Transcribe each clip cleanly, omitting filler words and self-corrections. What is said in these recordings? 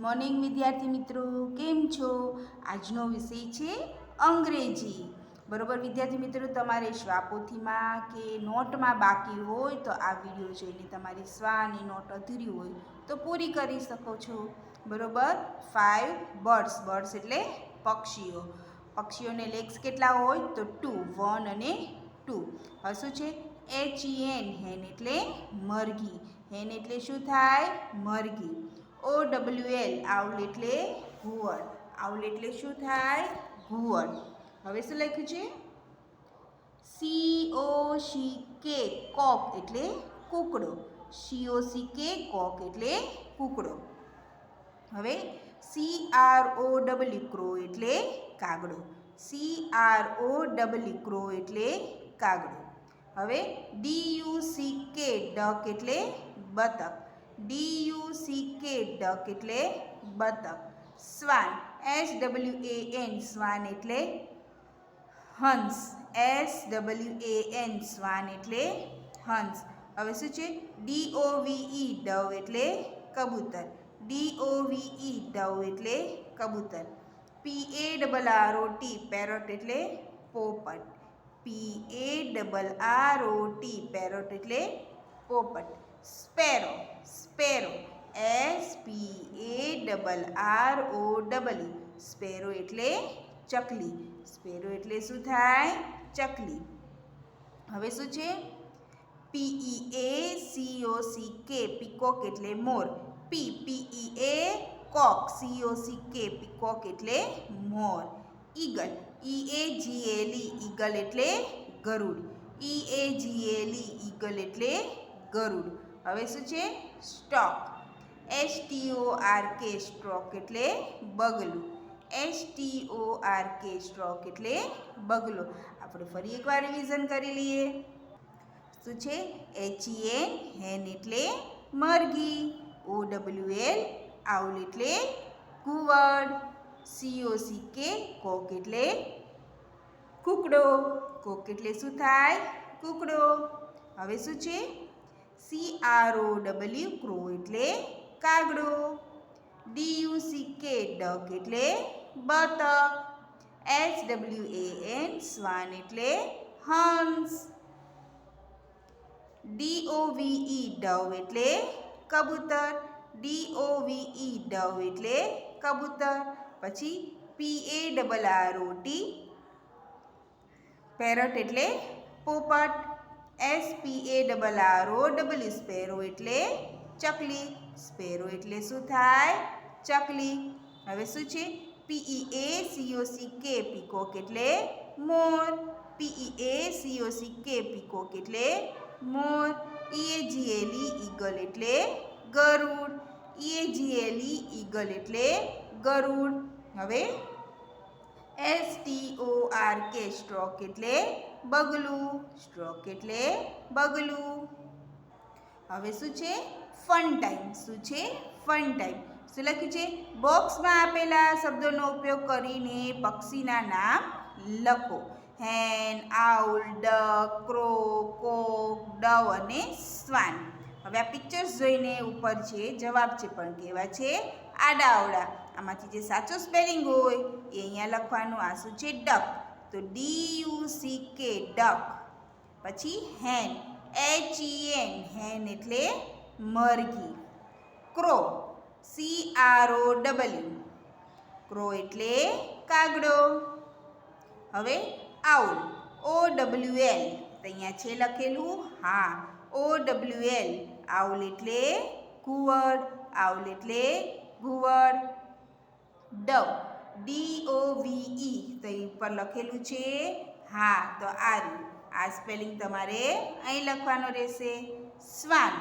Morning વિદ્યાર્થી મિત્રો, કેમ છો? આજનો વિષય છે અંગ્રેજી. બરોબર વિદ્યાર્થી મિત્રો, તમારે શ્વાપોથીમાં કે નોટમાં બાકી હોય તો આ વિડીયો જોઈને તમારી શ્વાની નોટ અધૂરી હોય તો પૂરી કરી શકો છો. બરોબર. 5 બર્ડ્સ. બર્ડ્સ એટલે પક્ષીઓ. પક્ષીઓને લેગ્સ કેટલા હોય તો 2, 1 અને 2. હવે શું છે? HEN, હેન એટલે મરઘી. હેન એટલે શું થાય? મરઘી. OWL, આઉલ એટલે ઘુવડ. આઉલ એટલે શું થાય? ઘુવડ. હવે શું લખ્યું છે? COCK, કોક એટલે કૂકડો. COCK, કોક એટલે કૂકડો. હવે CROW, ક્રો એટલે કાગડો. CROW, ક્રો એટલે કાગડો. હવે DUCK, ડક એટલે બતક. DUCK, ડક એટલે બતક. સ્વાન, SWAN, સ્વાન એટલે હંસ. SWAN, સ્વાન એટલે હંસ. હવે શું છે? DOVE, ડવ એટલે કબૂતર. DOVE, ડવ એટલે કબૂતર. PARROT, પેરોટ એટલે પોપટ. PARROT, પેરોટ એટલે પોપટ. સ્પેરો, સ્પેરો, SPARROW, સ્પેરો એટલે ચકલી. સ્પેરો એટલે શું થાય? ચકલી. હવે શું છે? PEACOCK, પીકોક એટલે મોર. PEA, કોક. COCK, પીકોક એટલે મોર. ઈગલ, EAGLE, ઈગલ એટલે ગરુડ. EAGLE, ઈગલ એટલે ગરુડ. હવે શું છે? સ્ટોક. STORK, સ્ટ્રોક એટલે બગલું. STORK, સ્ટ્રોક એટલે બગલો. આપણે ફરી એકવાર રિવિઝન કરી લઈએ. શું છે? HEN, હેન એટલે મરઘી. OWL, આઉલ એટલે ઘુવડ. COCK, કોક એટલે કૂકડો. કોક એટલે શું થાય? કૂકડો. હવે શું છે? CROW, ક્રો એટલે કાગડો. DUCK, ડક એટલે બતક. SWAN, સ્વાન એટલે હંસ. DOVE, ડવ એટલે કબૂતર. DOVE, ડવ એટલે કબૂતર. પછી PARROT, પેરટ એટલે પોપટ. SPARROW, સ્પેરો એટલે ચકલી. સ્પેરો એટલે શું થાય? ચકલી. હવે શું છે? PEACOCK, પીકોક એટલે મોર. PEACOCK, પીકોક એટલે મોર. EAGLE, ઈગલ એટલે ગરુડ. EAGLE, ઈગલ એટલે ગરુડ. હવે STORK, સ્ટ્રોક એટલે બગલું. સ્ટ્રોક એટલે બગલું. હવે શું છે? Fun time. શું છે? Fun time. શું લખ્યું છે? બોક્સમાં આપેલા શબ્દોનો ઉપયોગ કરીને પક્ષીના નામ લખો. હેન, આઉલ, ડક, ક્રો, કોક, ડવ અને સ્વાન. હવે આ પિક્ચર્સ જોઈને ઉપર છે જવાબ છે પણ કેવા છે? આડાઅવળા. આમાંથી જે સાચો સ્પેલિંગ હોય એ અહીંયા લખવાનું. આ શું છે? ડક. તો DUCK, ડક. પછી હેન, HEN, હેન એટલે મરઘી. ક્રો, CROW, ક્રો એટલે કાગડો. હવે આઉલ, OWL, તો અહીંયા છે લખેલું. હા, OWL, આઉલ એટલે ઘુવડ. આઉલ એટલે ઘુવડ. ડવ, DOVE, તો અહીં ઉપર લખેલું છે. હા, તો આ આ સ્પેલિંગ તમારે અહીં લખવાનો રહેશે. સ્વાન,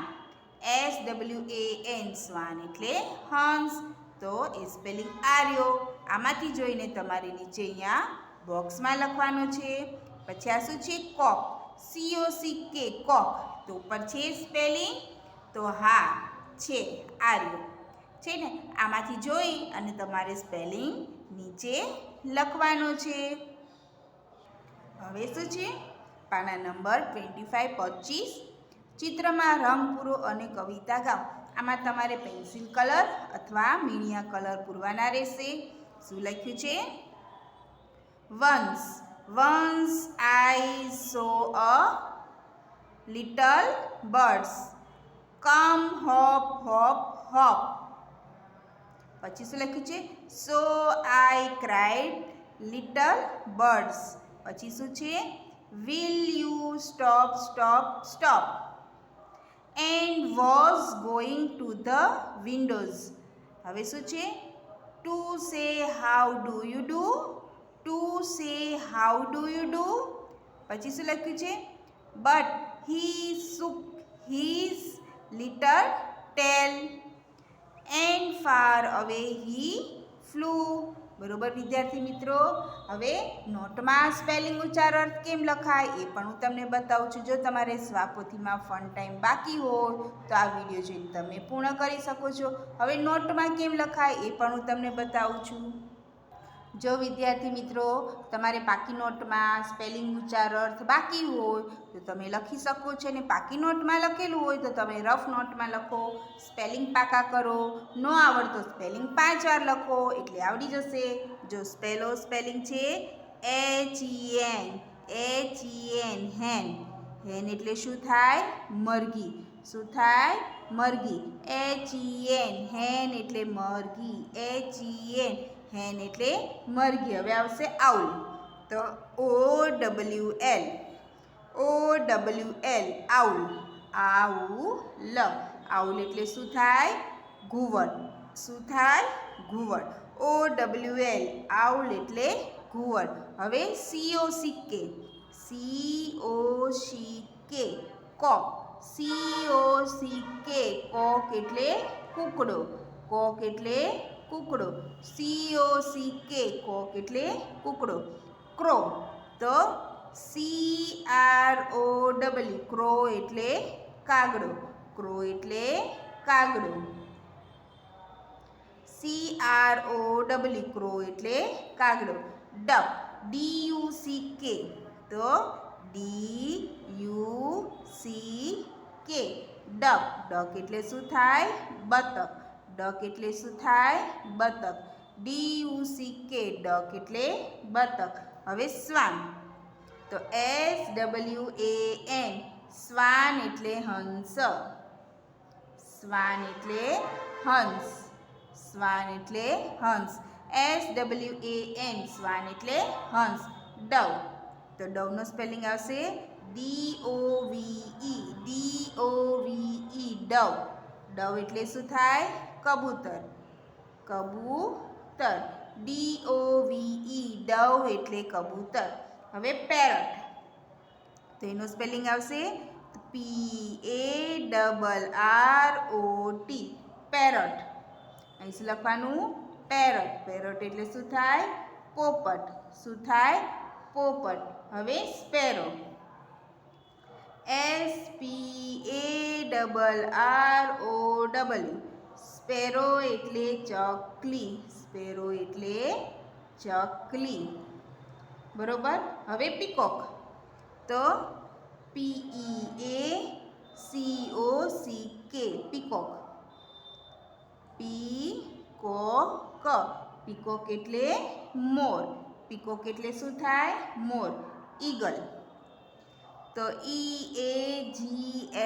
SWAN, સ્વાન એટલે હંસ. તો એ સ્પેલિંગ આ રહ્યો. આમાંથી જોઈને તમારે નીચે અહીંયા બોક્સમાં લખવાનું છે. પછી આ શું છે? કોક. COCK, કોક. તો ઉપર છે સ્પેલિંગ? તો હા છે, આ રહ્યો છે ને. આમાંથી જોઈ અને તમારે સ્પેલિંગ નીચે લખવાનો છે. હવે શું છે? પાના નંબર 25, 25. ચિત્રમાં રંગ પૂરો અને કવિતા ગાઓ. આમાં તમારે પેન્સિલ કલર અથવા મીણિયા કલર પૂરવાના રહેશે. શું લખ્યું છે? Once I saw a little birds come hop hop hop. પછી શું લખ્યું છે? So I cried little birds. પછી શું છે? Will you stop stop stop? And was going to the windows. હવે શું છે? To say how do you do? To say how do you do? પછી શું લખ્યું છે? But he shook his little tail and far away he flew. બરોબર વિદ્યાર્થી મિત્રો, હવે નોટમાં સ્પેલિંગ ઉચ્ચાર અર્થ કેમ લખાય એ પણ હું તમને બતાવું છું. જો તમારે સ્વાપોથીમાં ફન ટાઈમ બાકી હોય તો આ વિડીયો જોઈને તમે પૂર્ણ કરી શકો છો. હવે નોટમાં કેમ લખાય એ પણ હું તમને બતાવું છું. જો વિદ્યાર્થી મિત્રો તમારે પાકી નોટમાં સ્પેલિંગ ઉચ્ચાર અર્થ બાકી હોય તો તમે લખી શકો છો, અને પાકી નોટમાં લખેલું હોય તો તમે રફ નોટમાં લખો. સ્પેલિંગ પાકા કરો. ન આવડતો સ્પેલિંગ 5 વાર લખો એટલે આવડી જશે. જો સ્પેલિંગ છે HEN હેન. હેન એટલે શું થાય? મરઘી. શું થાય? મરઘી. HEN હેન એટલે મરઘી. HEN હેન એટલે મરઘી. હવે આવશે આઉલ. તો OWL આઉલ. આઉલ એટલે શું થાય? ઘુવડ. શું થાય? ઘુવડ. OWL આઉલ એટલે ઘુવડ. હવે COCK કોક. COCK કોક એટલે કૂકડો. કોક એટલે કૂકડો. COCK કોક એટલે કૂકડો. ક્રો. તો CROW ક્રો એટલે કાગડો. ક્રો એટલે કાગડો. CROW ક્રો એટલે કાગડો. ડક. DUCK તો DUCK ડક. ડક એટલે શું થાય? બતક. ડક એટલે શું થાય? બતક. DUCK ડક એટલે બતક. હવે શ્વાન. તો SWAN શ્વાન એટલે હંસ. શ્વાન એટલે હંસ. શ્વાન એટલે હંસ. SWAN શ્વાન એટલે હંસ. ડવ. તો ડવનો સ્પેલિંગ આવશે DOVE. ડવ. ડવ એટલે શું થાય? કબૂતર. કબૂતર. DOVE ડવ એટલે કબૂતર. હવે પેરટ. તો એનું સ્પેલિંગ આવશે PARROT પેરટ. અહીં શું લખવાનું? પેરટ. પેરટ એટલે શું થાય? પોપટ. શું થાય? પોપટ. હવે સ્પેરો. SPARROW સ્પેરો એટલે ચકલી. સ્પેરો એટલે ચકલી. બરોબર. હવે પીકોક. તો PEACOCK પીકોક. પીકોક. પીકોક એટલે મોર. પીકોક એટલે શું થાય? મોર. ઈગલ. તો EAGLE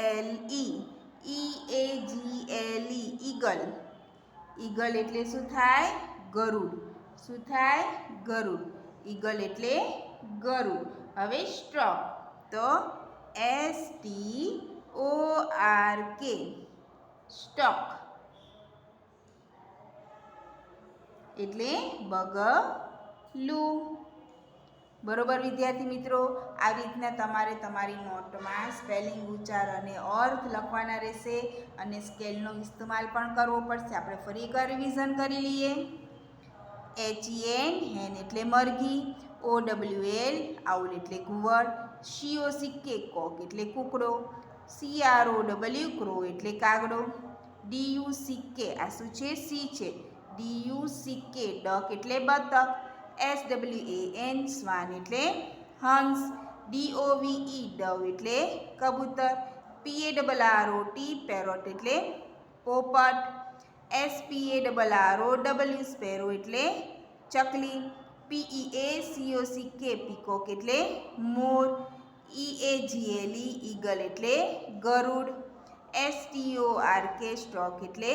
ઈગલ. ઈગલ એટલે શું થાય? ગરુડ. શું થાય? ગરુડ. ઈગલ એટલે ગરુડ. હવે સ્ટ્રોક. તો STORK સ્ટોક એટલે બગલું. બરોબર વિદ્યાર્થી મિત્રો, આવી રીતના તમારે તમારી નોટમાં સ્પેલિંગ ઉચ્ચાર અને અર્થ લખવાના રહેશે, અને સ્કેલનો ઇસ્તેમાલ પણ કરવો પડશે. આપણે ફરી એકવાર રિવિઝન કરી લઈએ. HEN હેન એટલે મરઘી. OWL આઉલ એટલે ઘુવડ. COCK કોક એટલે કૂકડો. CROW ક્રો એટલે કાગડો. DUCK આ શું છે? સી છે. DUCK ડક એટલે બતક. SWAN શ્વાન એટલે હંસ. DOVE ડવ એટલે કબૂતર. PARROT પેરોટ એટલે પોપટ. SPARROW સ્પેરો એટલે ચકલી. PEACOCK પીકોક એટલે મોર. EAGLE ઈગલ એટલે ગરુડ. STORK સ્ટોક એટલે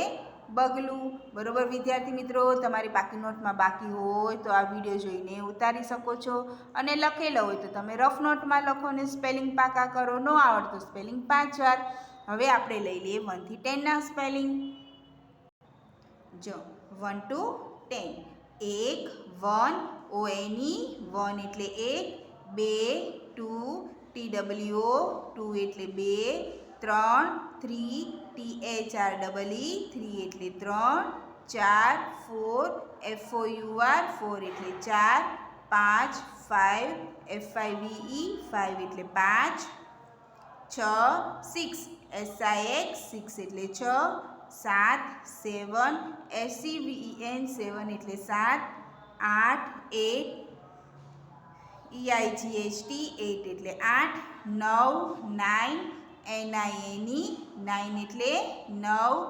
બગલું. બરોબર વિદ્યાર્થી મિત્રો, તમારી બાકી નોટમાં બાકી હોય તો આ વિડીયો જોઈને ઉતારી શકો છો, અને લખેલો હોય તો તમે રફ નોટમાં લખો અને સ્પેલિંગ પાકા કરો. ન આવડતું સ્પેલિંગ 5 વાર. હવે આપણે લઈ લઈએ 1 થી 10 ના સ્પેલિંગ. જો 1 to 10. 1 1 ONE 1 એટલે 1. 2 2 TWO 2 એટલે 2. 3 3 THREE 3 એટલે 3. 4 4 FOUR 4 એટલે 4. 5 5 FIVE 5 એટલે 5. 6 6 SIX 6 એટલે 6. 7 7 SEVEN 7 એટલે 7. 8 8 EIGHT 8 એટલે 8. 9 9 NINE 9 એટલે 9.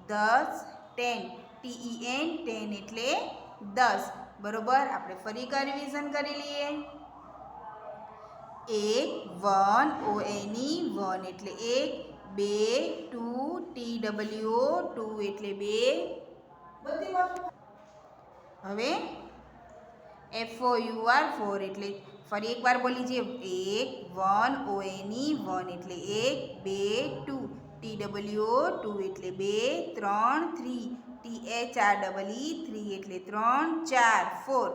10 10 TEN 10 એટલે 10. બરોબર, આપણે ફરી એક રિવિઝન કરી લઈએ. 1 1 ONE 1 એટલે 1. 2 2 TWO 2 એટલે 2. હવે FOUR 4 એટલે ફરી એકવાર બોલી જઈએ. 1 ONE 1 એટલે 1. 2 2 TWO 2 એટલે 2. 3 3 THREE 3 એટલે 3. 4 4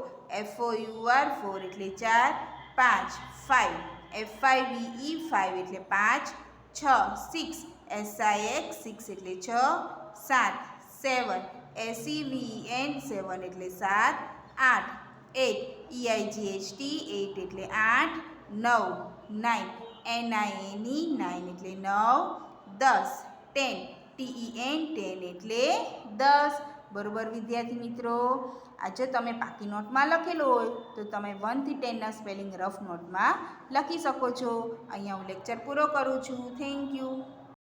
FOUR 4 એટલે 4. 5 5 FIVE 5 એટલે 5. 6 6 SIX 6 એટલે 6. 7 7 SEVEN 7 એટલે 7. 8 8 EIGHT 8 એટલે 8. 9 9 NINE 9 એટલે 9. 10 10 TEN 10 એટલે 10. બરોબર વિદ્યાર્થી મિત્રો, આ જો તમે પાકી નોટમાં લખેલું હોય તો તમે 1 થી 10 ના સ્પેલિંગ રફ નોટમાં લખી શકો છો. અહીંયા હું લેક્ચર પૂરો કરું છું. Thank you.